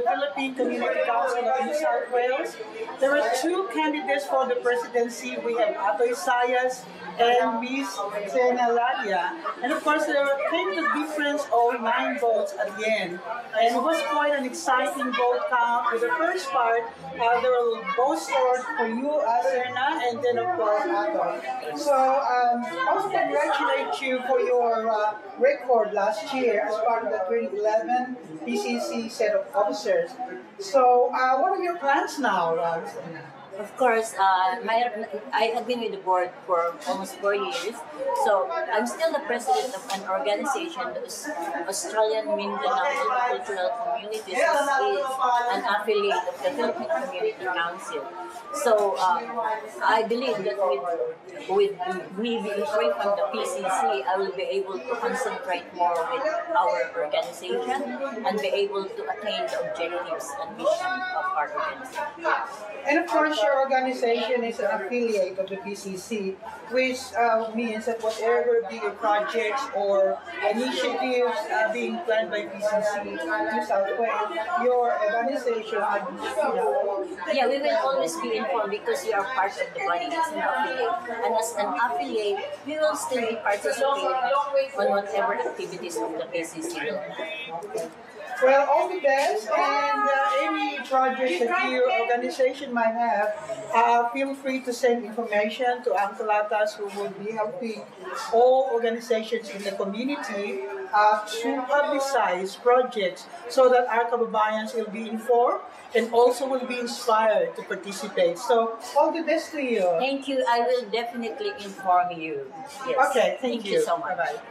Philippine Community Council of New South Wales. There are two candidates for the presidency. We have Ato Isayas and Miss Sena Ladia. And of course, there came the difference of 9 votes at the end. And it was quite an exciting vote count. With the first part, there were both scored for you, Sena, and then of course Ato. So, also congratulate you for your record last year as part of the 2011 PCC set of officers. So, what are your plans now, Of course, I have been with the board for almost 4 years. So I'm still the president of an organization that is Australian Mindanao Multicultural Communities, is an affiliate of the Philippine Community Council. So I believe that with me being free from the PCC, I will be able to concentrate more with our organization and be able to attain the objectives and mission of our organization. And of course, your organization is an affiliate of the PCC, which means that whatever bigger projects or initiatives being planned by PCC New South Wales, your organization Yeah, we will always be informed because we are part of the body as an affiliate. And as an affiliate, we will still be participating on whatever activities of the PCC will have. Well, all the best, and any projects that your organization might have, feel free to send information to Uncle Atas, who will be helping all organizations in the community to publicize projects so that our kababayans will be informed and also will be inspired to participate. So, all the best to you. Thank you. I will definitely inform you. Yes. Okay, thank you so much. Bye-bye.